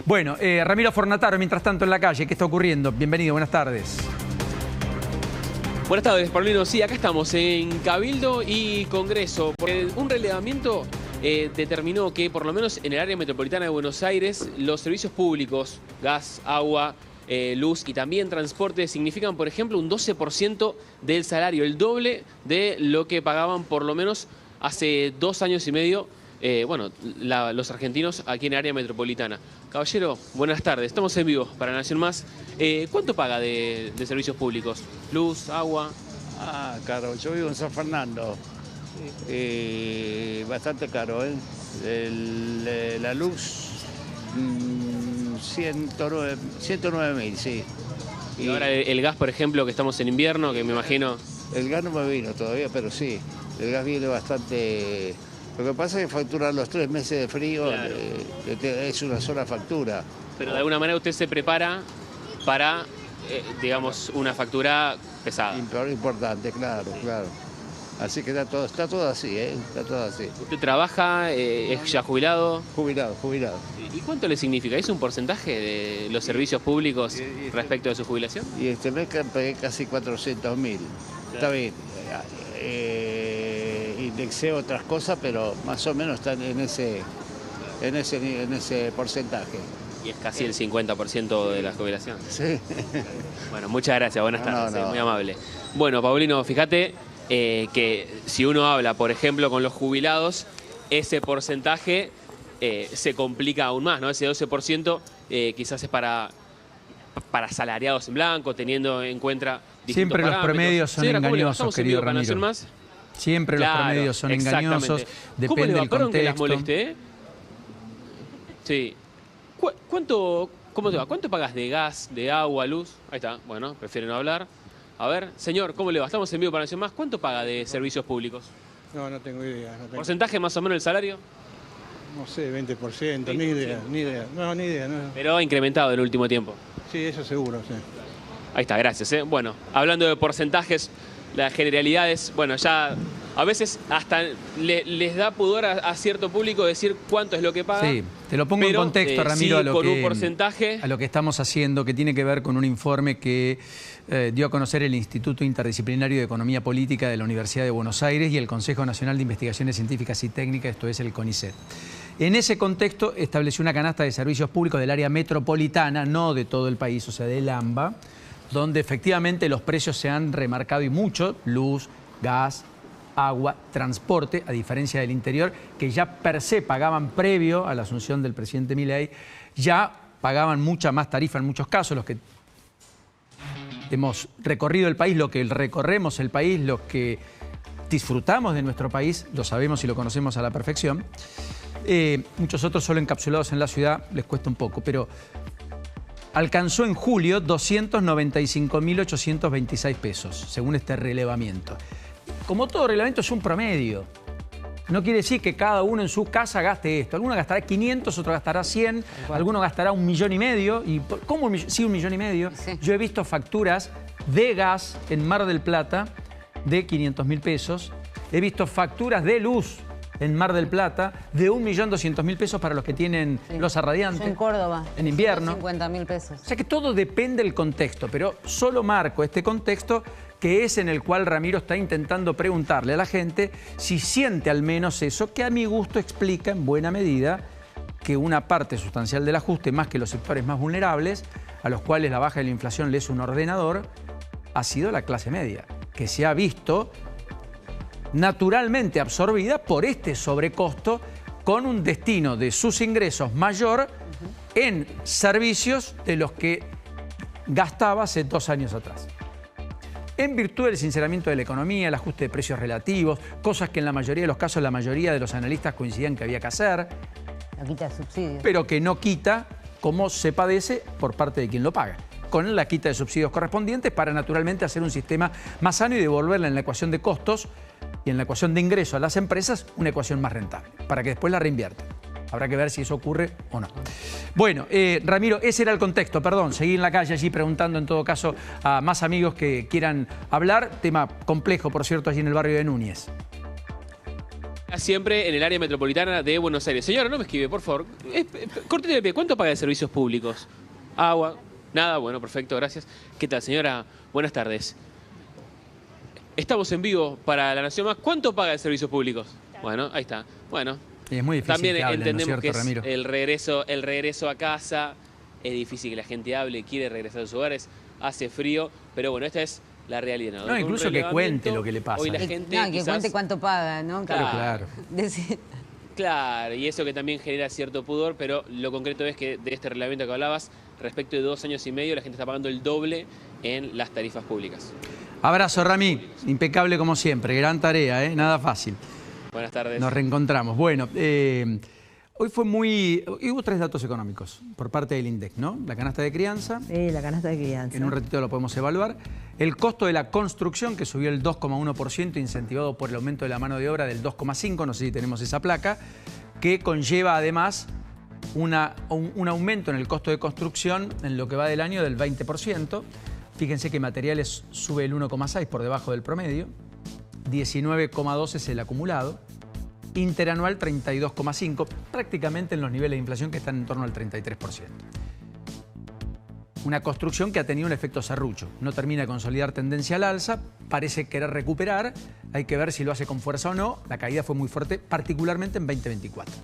Bueno, Ramiro Fornataro, mientras tanto en la calle, ¿qué está ocurriendo? Bienvenido, buenas tardes. Buenas tardes, Paulino. Sí, acá estamos en Cabildo y Congreso. Porque un relevamiento determinó que, por lo menos en el área metropolitana de Buenos Aires, los servicios públicos, gas, agua, luz y también transporte, significan, por ejemplo, un 12% del salario, el doble de lo que pagaban por lo menos hace 2 años y medio, los argentinos aquí en el área metropolitana. Caballero, buenas tardes. Estamos en vivo para Nación Más. ¿Cuánto paga de servicios públicos? Luz, agua. Caro. Yo vivo en San Fernando. Bastante caro, ¿eh? La luz, 109.000, sí. Y ahora el gas, por ejemplo, que estamos en invierno, que me imagino... El gas no me vino todavía, pero sí. El gas viene bastante... Lo que pasa es que facturar los 3 meses de frío, claro, es una sola factura. Pero de alguna manera usted se prepara para, digamos, una factura pesada. Importante, claro, claro. Así que está todo así, ¿eh? Está todo así. ¿Usted trabaja? ¿Es ya jubilado? Jubilado. ¿Y cuánto le significa? ¿Es un porcentaje de los servicios públicos respecto de su jubilación? Y este mes pagué casi 400.000. Está bien. Indexé otras cosas, pero más o menos están en ese porcentaje. Y es casi el 50% de la jubilación. Sí. Bueno, muchas gracias, buenas tardes, muy amable. Bueno, Paulino, fíjate que si uno habla, por ejemplo, con los jubilados, ese porcentaje se complica aún más, ¿no? Ese 12% quizás es para asalariados en blanco, teniendo en cuenta distintos Siempre los promedios son engañosos, querido Ramiro. Siempre los promedios son engañosos, depende del contexto. Que las molesté? Sí. ¿Cómo te va? ¿Cuánto pagas de gas, de agua, luz? Ahí está, bueno, prefieren no hablar. A ver, señor, ¿cómo le va? Estamos en vivo para Nación Más. ¿Cuánto paga de servicios públicos? No tengo idea. ¿Porcentaje más o menos del salario? No sé, 20%, ni idea. No, ni idea. No. Pero ha incrementado en el último tiempo. Sí, eso seguro, sí. Ahí está, gracias. Bueno, hablando de porcentajes, las generalidades, bueno, ya a veces hasta les da pudor a cierto público decir cuánto es lo que paga. Sí, te lo pongo en contexto, Ramiro, sí, un porcentaje. A lo que estamos haciendo, que tiene que ver con un informe que dio a conocer el Instituto Interdisciplinario de Economía Política de la Universidad de Buenos Aires y el Consejo Nacional de Investigaciones Científicas y Técnicas, esto es el CONICET. En ese contexto estableció una canasta de servicios públicos del área metropolitana, no de todo el país, o sea, del AMBA, donde efectivamente los precios se han remarcado y mucho, luz, gas, agua, transporte, a diferencia del interior, que ya per se pagaban previo a la asunción del presidente Milei, ya pagaban mucha más tarifa en muchos casos, los que hemos recorrido el país, lo que recorremos el país, los que disfrutamos de nuestro país, lo sabemos y lo conocemos a la perfección. Muchos otros solo encapsulados en la ciudad les cuesta un poco, pero alcanzó en julio 295.826 pesos, según este relevamiento. Como todo relevamiento es un promedio. No quiere decir que cada uno en su casa gaste esto. Alguno gastará 500, otro gastará 100, alguno gastará 1,5 millones. ¿Y cómo? Sí, 1,5 millones. Sí. Yo he visto facturas de gas en Mar del Plata de 500.000 pesos. He visto facturas de luz en Mar del Plata de 1.200.000 pesos para los que tienen losa radiante. Yo en Córdoba. En invierno. 50.000 pesos. O sea que todo depende del contexto, pero solo marco este contexto que es en el cual Ramiro está intentando preguntarle a la gente si siente al menos eso, que a mi gusto explica en buena medida que una parte sustancial del ajuste, más que los sectores más vulnerables, a los cuales la baja de la inflación le es un ordenador, ha sido la clase media, que se ha visto naturalmente absorbida por este sobrecosto con un destino de sus ingresos mayor en servicios de los que gastaba hace 2 años atrás. En virtud del sinceramiento de la economía, el ajuste de precios relativos, cosas que en la mayoría de los casos la mayoría de los analistas coincidían que había que hacer, No quita subsidios. pero que no quita cómo se padece por parte de quien lo paga, con la quita de subsidios correspondientes para naturalmente hacer un sistema más sano y devolverla en la ecuación de costos y en la ecuación de ingreso a las empresas una ecuación más rentable, para que después la reinviertan. Habrá que ver si eso ocurre o no. Bueno, Ramiro, ese era el contexto, perdón. Seguí en la calle allí preguntando en todo caso a más amigos que quieran hablar. Tema complejo, por cierto, allí en el barrio de Núñez. siempre en el área metropolitana de Buenos Aires. Señora, no me esquive, por favor. Córtete de pie. ¿Cuánto paga de servicios públicos? Agua. Nada. Bueno, perfecto, gracias. ¿Qué tal, señora? Buenas tardes. Estamos en vivo para La Nación Más. ¿Cuánto paga de servicios públicos? Bueno, ahí está. Bueno. Y es muy difícil También que hablen, entendemos ¿no es cierto, que es Ramiro? el regreso a casa. Es difícil que la gente hable, quiere regresar a sus hogares. Hace frío, pero bueno, esta es la realidad. No, incluso que cuente lo que le pasa. Hoy la gente No, que quizás... cuente cuánto paga, ¿no? Claro. Claro, y eso que también genera cierto pudor, pero lo concreto es que de este reglamento que hablabas, respecto de 2 años y medio, la gente está pagando el doble en las tarifas públicas. Abrazo, Rami. Impecable como siempre. Gran tarea, ¿eh? Nada fácil. Buenas tardes. Nos reencontramos. Bueno, hoy hubo 3 datos económicos por parte del INDEC, ¿no? La canasta de crianza. Sí, la canasta de crianza. En un ratito lo podemos evaluar. El costo de la construcción, que subió el 2,1%, incentivado por el aumento de la mano de obra del 2,5%, no sé si tenemos esa placa, que conlleva además un aumento en el costo de construcción en lo que va del año del 20%. Fíjense que materiales sube el 1,6% por debajo del promedio, 19,2% es el acumulado, interanual 32,5%, prácticamente en los niveles de inflación que están en torno al 33%. Una construcción que ha tenido un efecto serrucho, no termina de consolidar tendencia al alza, parece querer recuperar, hay que ver si lo hace con fuerza o no, la caída fue muy fuerte, particularmente en 2024.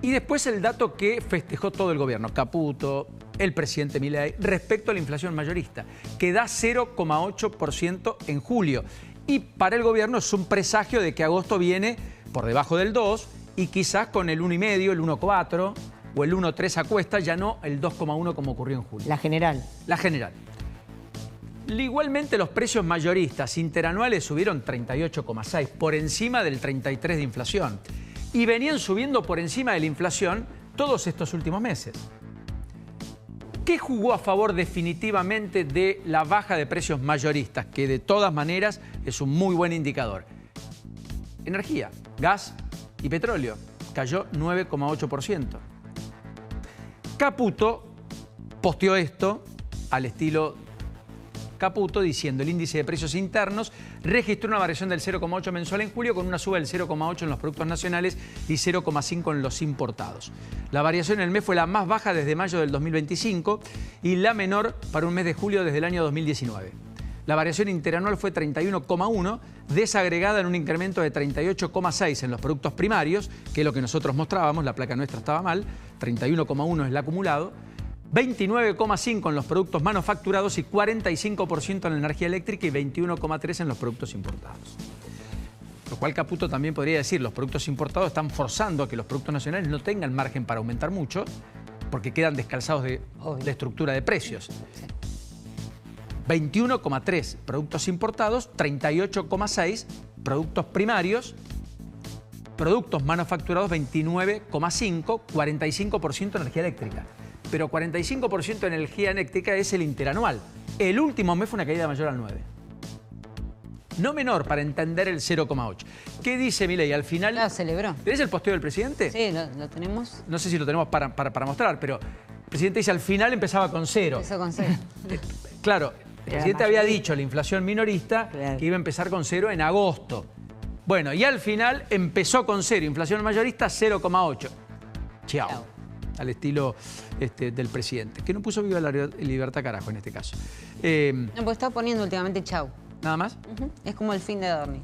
Y después el dato que festejó todo el gobierno, Caputo, el presidente Milei, respecto a la inflación mayorista, que da 0,8% en julio. Y para el gobierno es un presagio de que agosto viene por debajo del 2% y quizás con el 1,5%, el 1,4% o el 1,3% a cuesta, ya no el 2,1% como ocurrió en julio. La general. La general. Igualmente los precios mayoristas interanuales subieron 38,6%, por encima del 33% de inflación. Y venían subiendo por encima de la inflación todos estos últimos meses. ¿Qué jugó a favor definitivamente de la baja de precios mayoristas? Que de todas maneras es un muy buen indicador. Energía, gas y petróleo. Cayó 9,8%. Caputo posteó esto al estilo Caputo diciendo: el índice de precios internos registró una variación del 0,8 mensual en julio con una suba del 0,8 en los productos nacionales y 0,5 en los importados. La variación en el mes fue la más baja desde mayo del 2025 y la menor para un mes de julio desde el año 2019. La variación interanual fue 31,1, desagregada en un incremento de 38,6 en los productos primarios, que es lo que nosotros mostrábamos, la placa nuestra estaba mal, 31,1 es el acumulado, 29,5 en los productos manufacturados y 45% en la energía eléctrica y 21,3 en los productos importados. Lo cual Caputo también podría decir, los productos importados están forzando a que los productos nacionales no tengan margen para aumentar mucho, porque quedan descalzados de estructura de precios. 21,3 productos importados, 38,6 productos primarios, productos manufacturados 29,5, 45% energía eléctrica. Pero 45% en energía eléctrica es el interanual. El último mes fue una caída mayor al 9%. No menor para entender el 0,8%. ¿Qué dice Milei? Al final... Lo celebró. ¿Tenés el posteo del presidente? Sí, lo tenemos. No sé si lo tenemos para mostrar, pero el presidente dice al final empezaba con 0. Empezó con 0. Claro, el presidente había dicho la inflación minorista que iba a empezar con 0 en agosto. Bueno, y al final empezó con 0, inflación mayorista 0,8. Chao. Al estilo del presidente, que no puso viva la libertad carajo en este caso. No, porque estaba poniendo últimamente chau. ¿Nada más? Es como el fin de Adorni.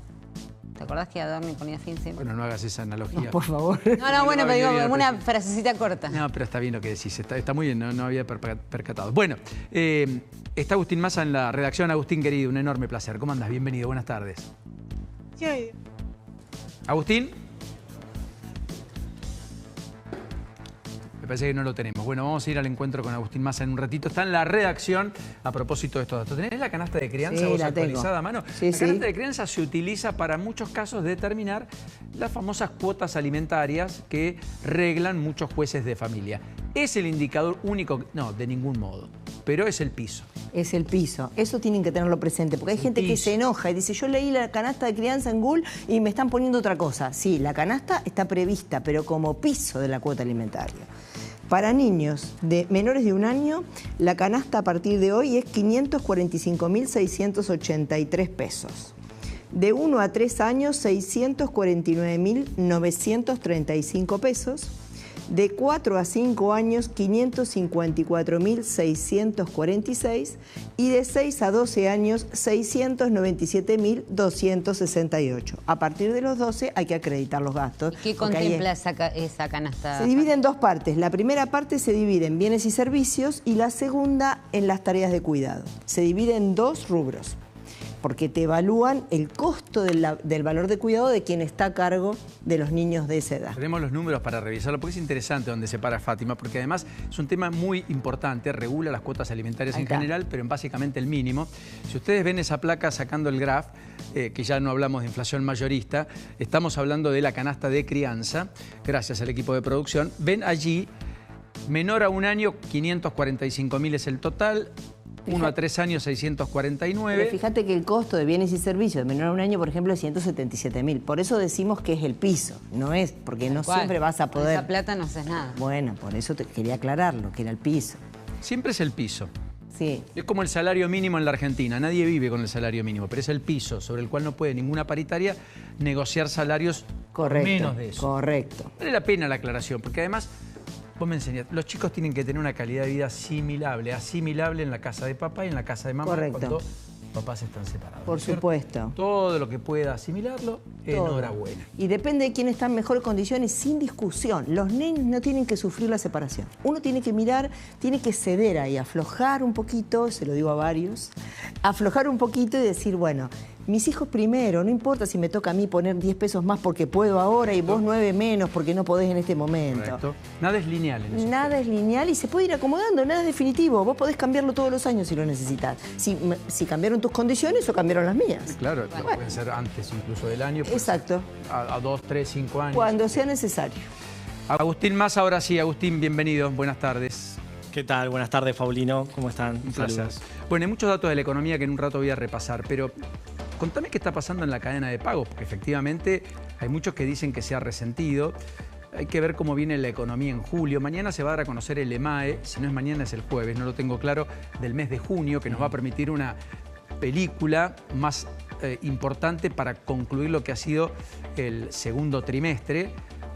¿Te acordás que Adorni ponía fin siempre? Bueno, no hagas esa analogía. No, por favor. No, bueno, pero digo, una frasecita corta. No, pero está bien lo que decís, está muy bien, no había percatado. Bueno, está Agustín Massa en la redacción. Agustín, querido, un enorme placer. ¿Cómo andas? Bienvenido, buenas tardes. Sí. Agustín. Me parece que no lo tenemos. Bueno, vamos a ir al encuentro con Agustín Massa en un ratito. Está en la redacción a propósito de estos datos. ¿Tenés la canasta de crianza vos actualizada a mano? Sí, la canasta de crianza se utiliza para muchos casos determinar las famosas cuotas alimentarias que reglan muchos jueces de familia. ¿Es el indicador único? No, de ningún modo. Pero es el piso. Es el piso. Eso tienen que tenerlo presente, porque hay gente que se enoja y dice: yo leí la canasta de crianza en Google y me están poniendo otra cosa. Sí, la canasta está prevista, pero como piso de la cuota alimentaria. Para niños de menores de 1 año, la canasta a partir de hoy es 545.683 pesos. De 1 a 3 años, 649.935 pesos. De 4 a 5 años, 554.646. Y de 6 a 12 años, 697.268. A partir de los 12 hay que acreditar los gastos. ¿Qué contempla esa canasta? Se divide en dos partes. La primera parte se divide en bienes y servicios y la segunda en las tareas de cuidado. Se divide en dos rubros, porque te evalúan el costo del valor de cuidado de quien está a cargo de los niños de esa edad. Tenemos los números para revisarlo, porque es interesante donde se para Fátima, porque además es un tema muy importante, regula las cuotas alimentarias en general, pero en básicamente el mínimo. Si ustedes ven esa placa sacando el graph, que ya no hablamos de inflación mayorista, estamos hablando de la canasta de crianza, gracias al equipo de producción. Ven allí, menor a un año, 545.000 es el total. 1 a 3 años, 649. Pero fíjate que el costo de bienes y servicios de menor a un año, por ejemplo, es 177.000. Por eso decimos que es el piso, no es, porque no siempre vas a poder... Con esa plata no haces nada. Bueno, por eso te quería aclararlo, que era el piso. Siempre es el piso. Sí. Es como el salario mínimo en la Argentina. Nadie vive con el salario mínimo, pero es el piso sobre el cual no puede ninguna paritaria negociar salarios menos de eso. Correcto. Vale la pena la aclaración, porque además... Vos me enseñás, los chicos tienen que tener una calidad de vida asimilable en la casa de papá y en la casa de mamá. Correcto. Cuando papás están separados. Por supuesto. Todo lo que pueda asimilarlo, enhorabuena. Y depende de quién está en mejores condiciones, sin discusión. Los nenes no tienen que sufrir la separación. Uno tiene que mirar, tiene que ceder ahí, aflojar un poquito, se lo digo a varios, aflojar un poquito y decir, bueno, mis hijos primero, no importa si me toca a mí poner 10 pesos más porque puedo ahora y vos 9 menos porque no podés en este momento. Correcto. Nada es lineal en eso. Nada es lineal y se puede ir acomodando, nada es definitivo. Vos podés cambiarlo todos los años si lo necesitas. Si cambiaron tus condiciones o cambiaron las mías. Claro, pueden ser antes incluso del año. Exacto. A 2, 3, 5 años. Cuando sea necesario. Agustín Mas, ahora sí. Agustín, bienvenido. Buenas tardes. ¿Qué tal? Buenas tardes, Paulino. ¿Cómo están? Un placer. Bueno, hay muchos datos de la economía que en un rato voy a repasar, pero contame qué está pasando en la cadena de pagos, porque efectivamente hay muchos que dicen que se ha resentido. Hay que ver cómo viene la economía en julio. Mañana se va a dar a conocer el EMAE, si no es mañana es el jueves, no lo tengo claro, del mes de junio, que nos va a permitir una película más importante para concluir lo que ha sido el segundo trimestre,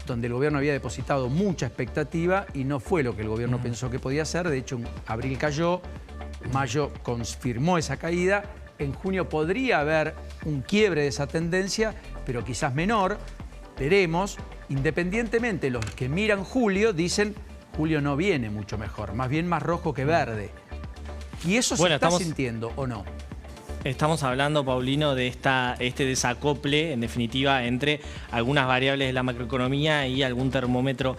donde el gobierno había depositado mucha expectativa y no fue lo que el gobierno pensó que podía ser. De hecho, en abril cayó, mayo confirmó esa caída. En junio podría haber un quiebre de esa tendencia, pero quizás menor. Veremos. Independientemente, los que miran julio dicen julio no viene mucho mejor, más bien más rojo que verde. ¿Y eso se está sintiendo o no? Estamos hablando, Paulino, de este desacople, en definitiva, entre algunas variables de la macroeconomía y algún termómetro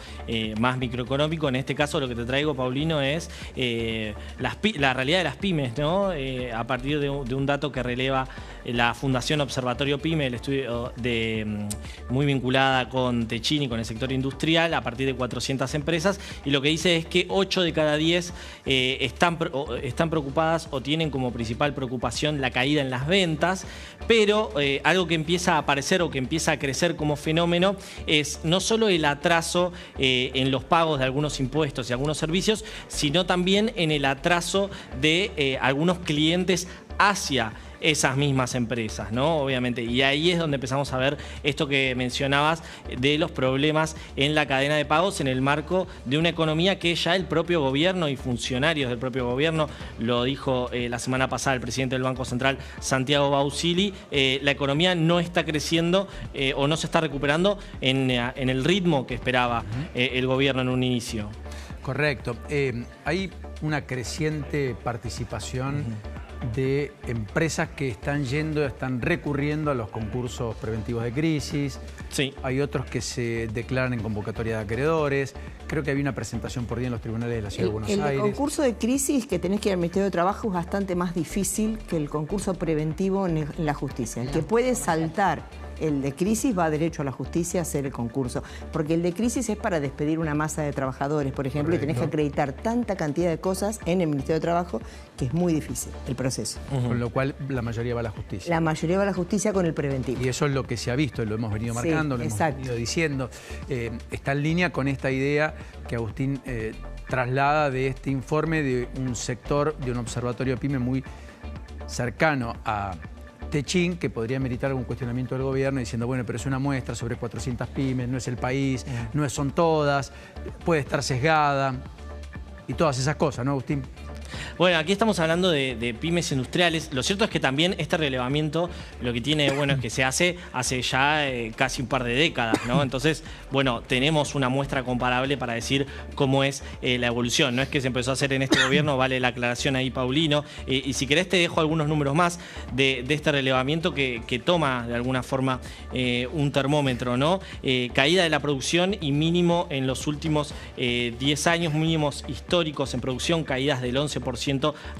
más microeconómico. En este caso, lo que te traigo, Paulino, es la realidad de las pymes, ¿no? A partir de un dato que releva la Fundación Observatorio PYME, el estudio muy vinculada con Techini, con el sector industrial, a partir de 400 empresas, y lo que dice es que 8 de cada 10 están preocupadas o tienen como principal preocupación la caída en las ventas, pero algo que empieza a aparecer o que empieza a crecer como fenómeno es no solo el atraso en los pagos de algunos impuestos y algunos servicios, sino también en el atraso de algunos clientes hacia esas mismas empresas, ¿no? Obviamente. Y ahí es donde empezamos a ver esto que mencionabas de los problemas en la cadena de pagos en el marco de una economía que ya el propio gobierno y funcionarios del propio gobierno, lo dijo la semana pasada el presidente del Banco Central, Santiago Bausili, la economía no está creciendo o no se está recuperando en el ritmo que esperaba el gobierno en un inicio. Correcto. Hay una creciente participación de empresas que están recurriendo a los concursos preventivos de crisis. Sí. Hay otros que se declaran en convocatoria de acreedores. Creo que había una presentación por día en los tribunales de la Ciudad de Buenos Aires. El concurso de crisis que tenés que ir al Ministerio de Trabajo es bastante más difícil que el concurso preventivo en la justicia. El que puede saltar el de crisis va derecho a la justicia a hacer el concurso. Porque el de crisis es para despedir una masa de trabajadores, por ejemplo, Correcto. Y tenés que acreditar tanta cantidad de cosas en el Ministerio de Trabajo que es muy difícil el proceso. Con lo cual la mayoría va a la justicia. La mayoría va a la justicia con el preventivo. Y eso es lo que se ha visto, lo hemos venido marcando, lo hemos venido diciendo. Está en línea con esta idea que Agustín traslada de este informe de un sector, de un observatorio PYME muy cercano a techín que podría meritar algún cuestionamiento del gobierno diciendo, bueno, pero es una muestra sobre 400 pymes, no es el país, no son todas, puede estar sesgada y todas esas cosas, ¿no, Agustín? Bueno, aquí estamos hablando de pymes industriales. Lo cierto es que también este relevamiento lo que tiene bueno es que se hace ya casi un par de décadas, ¿no? Entonces, bueno, tenemos una muestra comparable para decir cómo es la evolución. No es que se empezó a hacer en este gobierno, vale la aclaración ahí, Paulino. Y si querés te dejo algunos números más de este relevamiento que toma de alguna forma un termómetro, ¿no? Caída de la producción y mínimo en los últimos 10 años, mínimos históricos en producción, caídas del 11%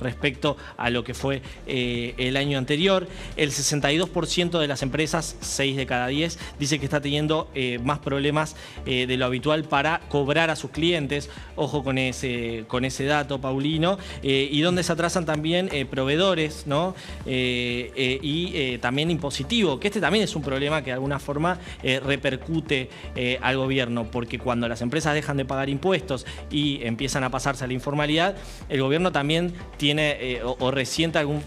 respecto a lo que fue el año anterior. El 62% de las empresas, 6 de cada 10, dice que está teniendo más problemas de lo habitual para cobrar a sus clientes. Ojo con ese dato, Paulino. Y donde se atrasan también proveedores, ¿no? Y también impositivo, que este también es un problema que de alguna forma repercute al gobierno, porque cuando las empresas dejan de pagar impuestos y empiezan a pasarse a la informalidad, el gobierno también tiene o resienta un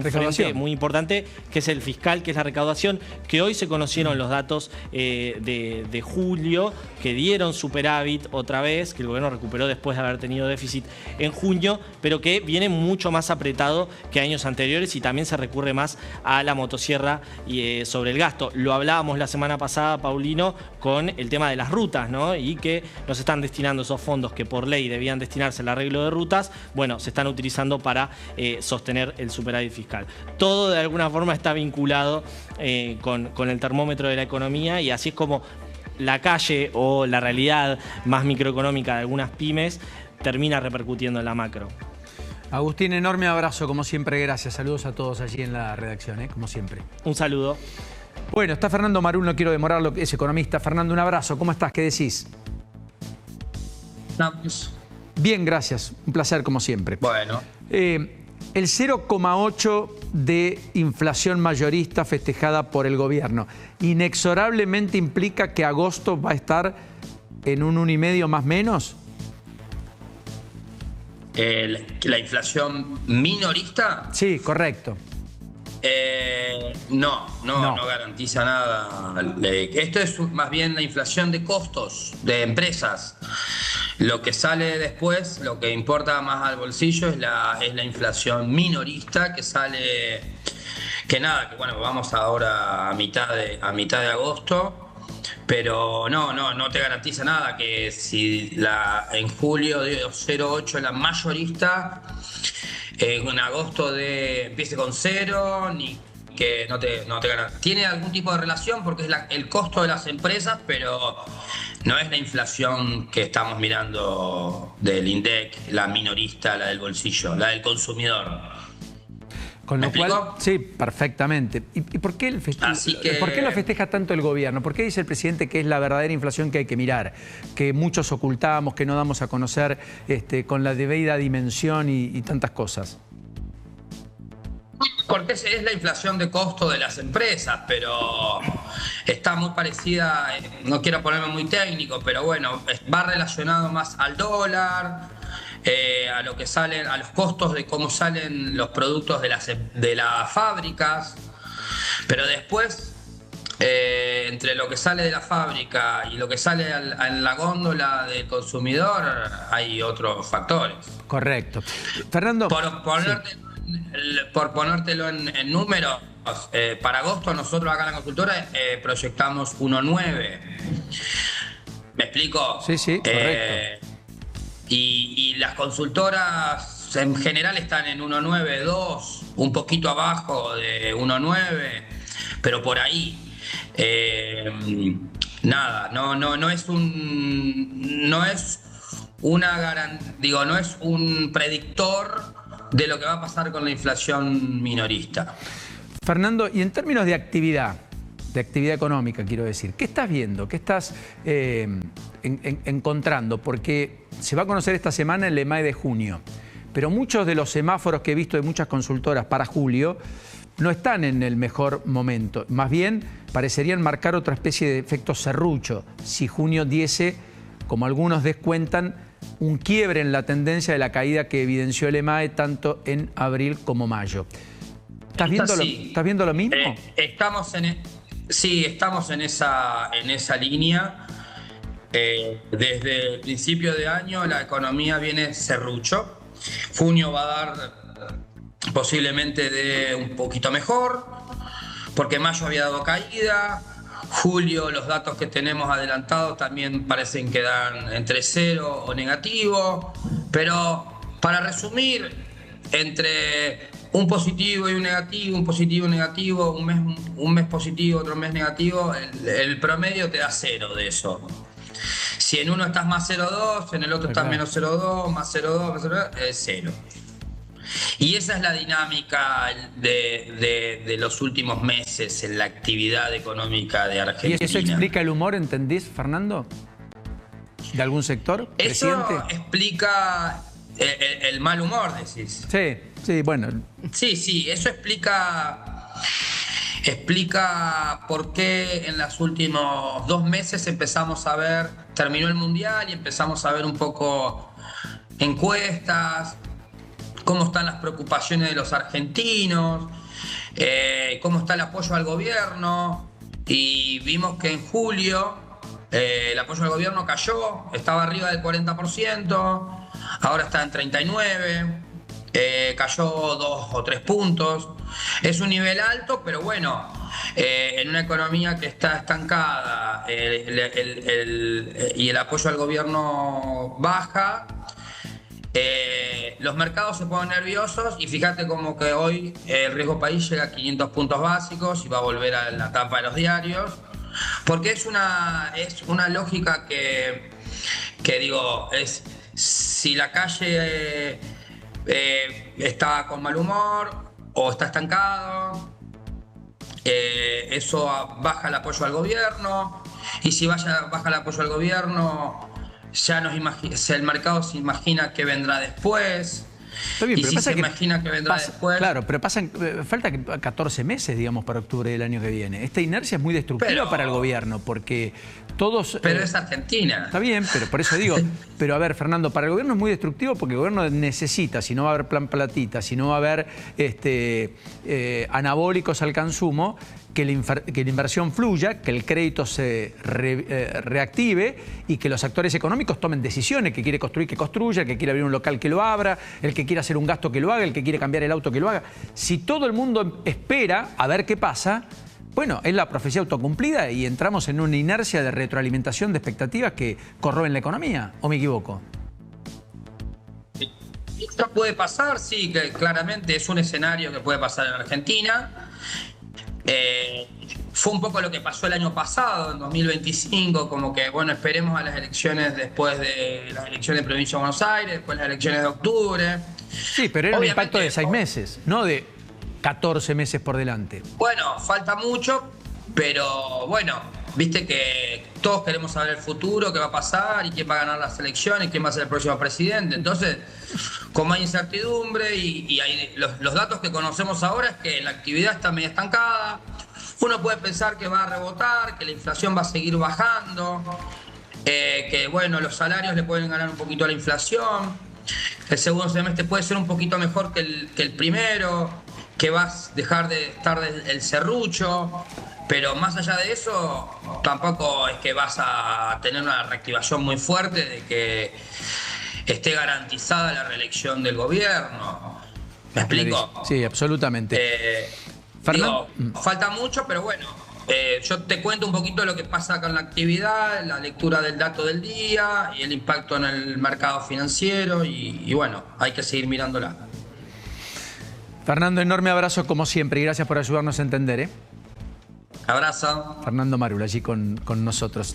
frente muy importante, que es el fiscal, que es la recaudación, que hoy se conocieron los datos de julio, que dieron superávit otra vez, que el gobierno recuperó después de haber tenido déficit en junio, pero que viene mucho más apretado que años anteriores y también se recurre más a la motosierra sobre el gasto. Lo hablábamos la semana pasada, Paulino, con el tema de las rutas, ¿no? Y que no se están destinando esos fondos que por ley debían destinarse al arreglo de rutas, bueno, se están utilizando para sostener el superávit fiscal. Todo de alguna forma está vinculado con el termómetro de la economía, y así es como la calle o la realidad más microeconómica de algunas pymes termina repercutiendo en la macro. Agustín, enorme abrazo, como siempre, gracias. Saludos a todos allí en la redacción, como siempre. Un saludo. Bueno, está Fernando Marul, no quiero demorarlo, es economista. Fernando, un abrazo, ¿cómo estás? ¿Qué decís? Vamos. Bien, gracias. Un placer, como siempre. Bueno. El 0,8 de inflación mayorista festejada por el gobierno inexorablemente implica que agosto va a estar en un 1,5 más menos. ¿La inflación minorista? Sí, correcto. No garantiza nada. Esto es más bien la inflación de costos de empresas. Lo que sale después, lo que importa más al bolsillo es la inflación minorista que sale, que bueno, vamos ahora a mitad de agosto, pero no te garantiza nada que si en julio dio 0,8 la mayorista, en agosto empiece con 0, ni que no te garantiza. Tiene algún tipo de relación porque es el costo de las empresas, pero no es la inflación que estamos mirando del INDEC, la minorista, la del bolsillo, la del consumidor. Con lo cual, sí, perfectamente. ¿Y por qué ¿por qué lo festeja tanto el gobierno? ¿Por qué dice el presidente que es la verdadera inflación que hay que mirar? Que muchos ocultamos, que no damos a conocer con la debida dimensión y tantas cosas. Porque es la inflación de costo de las empresas, pero está muy parecida, no quiero ponerme muy técnico, pero bueno, va relacionado más al dólar, a lo que salen, a los costos de cómo salen los productos de las fábricas, pero después entre lo que sale de la fábrica y lo que sale en la góndola del consumidor hay otros factores. Correcto. Fernando, por ponértelo en números, para agosto nosotros acá en la consultora proyectamos 1,9. ¿Me explico? Sí, correcto. Y las consultoras en general están en 1,9, 2, un poquito abajo de 1,9, pero por ahí. No es un predictor de lo que va a pasar con la inflación minorista. Fernando, y en términos de actividad económica, quiero decir, ¿qué estás viendo? ¿Qué estás encontrando? Porque se va a conocer esta semana el EMAE de junio, pero muchos de los semáforos que he visto de muchas consultoras para julio no están en el mejor momento. Más bien, parecerían marcar otra especie de efecto serrucho si junio diese, como algunos descuentan, un quiebre en la tendencia de la caída que evidenció el EMAE tanto en abril como mayo. ¿Estás viendo lo mismo? Sí, estamos en esa línea. Desde el principio de año la economía viene serrucho. Junio va a dar posiblemente de un poquito mejor, porque mayo había dado caída. Julio, los datos que tenemos adelantados también parecen que dan entre 0 o negativo. Pero para resumir, entre un positivo y un negativo, un positivo y negativo, un mes positivo, otro mes negativo, el promedio te da 0 de eso. Si en uno estás más 0,2, en el otro estás menos 0,2, más 0,2, más 0,2, es 0. Y esa es la dinámica de los últimos meses en la actividad económica de Argentina. ¿Y eso explica el humor, entendés, Fernando? ¿De algún sector? Eso ¿Presidente? Explica el mal humor, decís. Sí, bueno. Sí, eso explica por qué en los últimos 2 meses empezamos a ver, terminó el Mundial y empezamos a ver un poco encuestas, cómo están las preocupaciones de los argentinos, cómo está el apoyo al gobierno, y vimos que en julio el apoyo al gobierno cayó, estaba arriba del 40%, ahora está en 39%, cayó 2 o 3 puntos. Es un nivel alto, pero bueno, en una economía que está estancada y el apoyo al gobierno baja, los mercados se ponen nerviosos, y fíjate como que hoy el riesgo país llega a 500 puntos básicos y va a volver a la tapa de los diarios, porque es una lógica que digo, es si la calle está con mal humor o está estancado, eso baja el apoyo al gobierno, y si baja el apoyo al gobierno, ya el mercado se imagina que vendrá después. Está bien, y pero si pasa se que imagina que vendrá después... Claro, pero falta 14 meses, digamos, para octubre del año que viene. Esta inercia es muy destructiva para el gobierno, porque todos... Pero es Argentina. Está bien, pero por eso digo... Pero a ver, Fernando, para el gobierno es muy destructivo, porque el gobierno necesita, si no va a haber plan platita, si no va a haber anabólicos al consumo, que la inversión fluya, que el crédito se reactive y que los actores económicos tomen decisiones. El que quiere construir, que construya, el que quiere abrir un local, que lo abra, el que quiere hacer un gasto, que lo haga, el que quiere cambiar el auto, que lo haga. Si todo el mundo espera a ver qué pasa, bueno, es la profecía autocumplida y entramos en una inercia de retroalimentación de expectativas que corroen la economía. ¿O me equivoco? Esto puede pasar, sí, que claramente es un escenario que puede pasar en Argentina. Fue un poco lo que pasó el año pasado, en 2025, como que, bueno, esperemos a las elecciones después de las elecciones de Provincia de Buenos Aires, después las elecciones de octubre. Sí, pero era un impacto de 6 meses, no de 14 meses por delante. Bueno, falta mucho, pero bueno, viste que todos queremos saber el futuro, qué va a pasar y quién va a ganar las elecciones, quién va a ser el próximo presidente. Entonces, como hay incertidumbre y hay los datos que conocemos ahora es que la actividad está medio estancada, uno puede pensar que va a rebotar, que la inflación va a seguir bajando, que bueno, los salarios le pueden ganar un poquito a la inflación, el segundo semestre puede ser un poquito mejor que el primero, que vas a dejar de estar el serrucho, pero más allá de eso, tampoco es que vas a tener una reactivación muy fuerte de que esté garantizada la reelección del gobierno. ¿Me explico? Sí, absolutamente. Digo, falta mucho, pero bueno, yo te cuento un poquito lo que pasa con la actividad, la lectura del dato del día y el impacto en el mercado financiero y bueno, hay que seguir mirándola. Fernando, enorme abrazo como siempre y gracias por ayudarnos a entender. Abrazo. Fernando Marul allí con nosotros.